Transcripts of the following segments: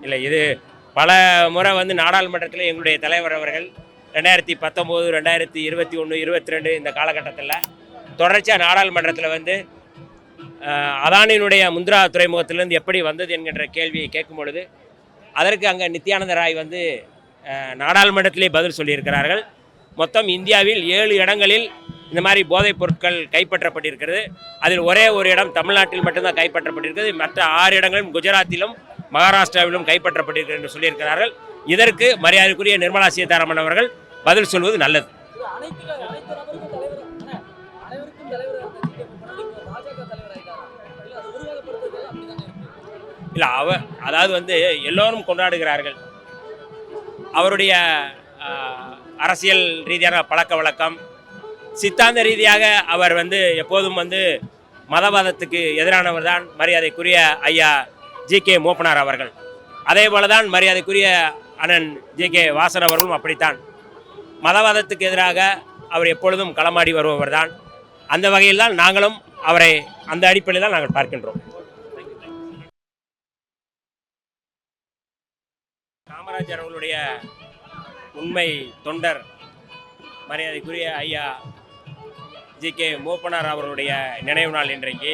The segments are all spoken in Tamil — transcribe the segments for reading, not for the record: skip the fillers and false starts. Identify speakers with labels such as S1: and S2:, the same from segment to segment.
S1: இல்லை, இது பல முறை வந்து நாடாளுமன்றத்தில் எங்களுடைய தலைவர் அவர்கள் 2019, 2021, 22 இந்த காலகட்டத்தில் தொடர்ச்சியாக நாடாளுமன்றத்தில் வந்து அதானியினுடைய முந்திரா துறைமுகத்திலிருந்து எப்படி வந்தது என்கின்ற கேள்வியை கேட்கும் பொழுது அதற்கு அங்கே நித்யானந்த ராய் வந்து நாடாளுமன்றத்திலே பதில் சொல்லியிருக்கிறார்கள். மொத்தம் இந்தியாவில் 7 இடங்களில் இந்த மாதிரி போதைப் பொருட்கள் கைப்பற்றப்பட்டிருக்கிறது. அதில் ஒரே ஒரு இடம் தமிழ்நாட்டில் மட்டும்தான் கைப்பற்றப்பட்டிருக்கிறது. மற்ற 6 இடங்களும் குஜராத்திலும் மகாராஷ்டிராவிலும் கைப்பற்றப்பட்டிருக்கிறது என்று சொல்லியிருக்கிறார்கள். இதற்கு மரியாதைக்குரிய நிர்மலா சீதாராமன் அவர்கள் பதில் சொல்வது நல்லது. இல்லை, அதாவது வந்து எல்லோரும் கொண்டாடுகிறார்கள். அவருடைய அரசியல் ரீதியான பழக்க வழக்கம், சித்தாந்த ரீதியாக அவர் வந்து எப்போதும் வந்து மதவாதத்துக்கு எதிரானவர் தான் மரியாதைக்குரிய ஐயா ஜி.கே. மூப்பனார் அவர்கள். அதே போல தான் மரியாதைக்குரிய அண்ணன் ஜி.கே. வாசன் அவர்களும் அப்படித்தான் மதவாதத்துக்கு எதிராக அவர் எப்பொழுதும் களமாடி வருபவர் தான். அந்த வகையில் தான் நாங்களும் அவரை அந்த அடிப்படையில் தான் நாங்கள் பார்க்கின்றோம். காமராஜர் அவர்களுடைய உண்மை தொண்டர் மரியாதைக்குரிய ஐயா ஜி.கே. மூப்பனார் அவர்களுடைய நினைவு நாள் இன்றைக்கு.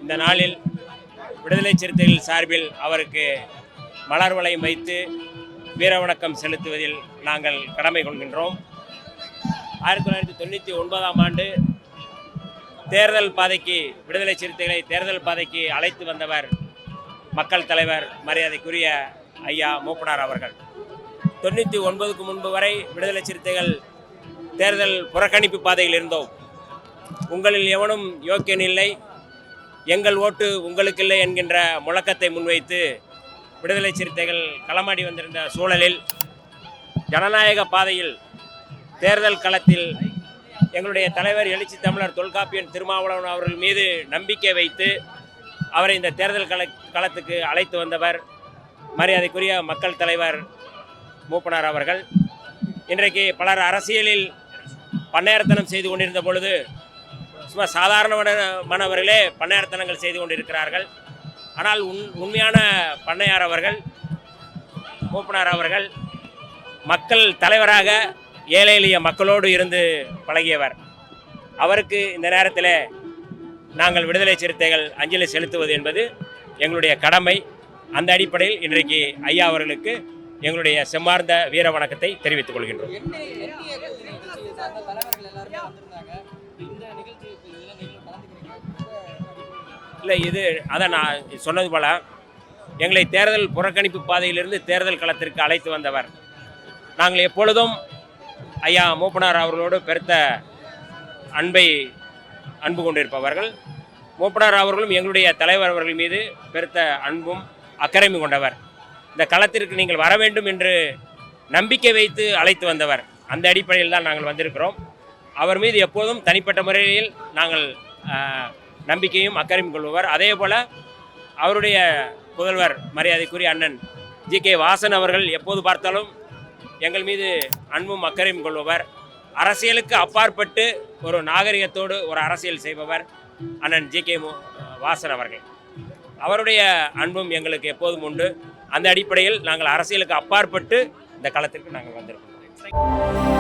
S1: இந்த நாளில் விடுதலை சிறுத்தைகள் சார்பில் அவருக்கு மலர் வளையம் வைத்து வீரவணக்கம் செலுத்துவதில் நாங்கள் கடமை கொள்கின்றோம். 1999ஆம் ஆண்டு தேர்தல் பாதைக்கு விடுதலை சிறுத்தைகளை தேர்தல் பாதைக்கு அழைத்து வந்தவர் மக்கள் தலைவர் மரியாதைக்குரிய ஐயா மூப்பனார் அவர்கள். 99க்கு முன்பு வரை விடுதலை சிறுத்தைகள் தேர்தல் புறக்கணிப்பு பாதையில் இருந்தோம். உங்களில் எவனும் யோக்கியன் இல்லை, எங்கள் ஓட்டு உங்களுக்கு இல்லை என்கின்ற முழக்கத்தை முன்வைத்து விடுதலை சிறுத்தைகள் களமாடி வந்திருந்த சூழலில் ஜனநாயக பாதையில் தேர்தல் களத்தில் எங்களுடைய தலைவர் எழுச்சி தமிழர் தொல்காப்பியன் திருமாவளவன் அவர்கள் மீது நம்பிக்கை வைத்து அவரை இந்த தேர்தல் களத்துக்கு அழைத்து வந்தவர் மரியாதைக்குரிய மக்கள் தலைவர் மூப்பனார் அவர்கள். இன்றைக்கு பலர் அரசியலில் பண்ணையார்த்தனம் செய்து கொண்டிருந்த பொழுது சும்மா சாதாரணமானவர்களே பண்ணையார்த்தனங்கள் செய்து கொண்டிருக்கிறார்கள். ஆனால் உண்மையான பண்ணையார் அவர்கள் மூப்பனார் அவர்கள் மக்கள் தலைவராக ஏழை எளிய மக்களோடு இருந்து பழகியவர். அவருக்கு இந்த நேரத்தில் நாங்கள் விடுதலை சிறுத்தைகள் அஞ்சலி செலுத்துவது என்பது எங்களுடைய கடமை. அந்த அடிப்படையில் இன்றைக்கு ஐயா அவர்களுக்கு எங்களுடைய செம்மார்ந்த வீர வணக்கத்தை தெரிவித்துக் கொள்கின்றோம். இல்லை, இது அதை நான் சொன்னது போல எங்களை தேர்தல் புறக்கணிப்பு பாதையிலிருந்து தேர்தல் களத்திற்கு அழைத்து வந்தவர். நாங்கள் எப்பொழுதும் ஐயா மூப்பனார் அவர்களோடு பெருத்த அன்பு கொண்டிருப்பவர்கள். மூப்பனார் அவர்களும் எங்களுடைய தலைவர் அவர்கள் மீது பெருத்த அன்பும் அக்கறையும் கொண்டவர். இந்த களத்திற்கு நீங்கள் வர வேண்டும் என்று நம்பிக்கை வைத்து அழைத்து வந்தவர். அந்த அடிப்படையில் தான் நாங்கள் வந்திருக்கிறோம். அவர் மீது எப்போதும் தனிப்பட்ட முறையில் நாங்கள் நம்பிக்கையும் அக்கறையும் கொள்பவர். அதே போல் அவருடைய புதல்வர் மரியாதைக்குரிய அண்ணன் ஜி.கே. வாசன் அவர்கள் எப்போது பார்த்தாலும் எங்கள் மீது அன்பும் அக்கறையும் கொள்பவர். அரசியலுக்கு அப்பாற்பட்டு ஒரு நாகரிகத்தோடு ஒரு அரசியல் செய்பவர் அண்ணன் ஜி.கே. வாசன் அவர்கள். அவருடைய அன்பும் எங்களுக்கு எப்போதும் உண்டு. அந்த அடிப்படையில் நாங்கள் அரசியலுக்கு அப்பாற்பட்டு இந்த களத்திற்கு நாங்கள் வந்திருக்கிறோம்.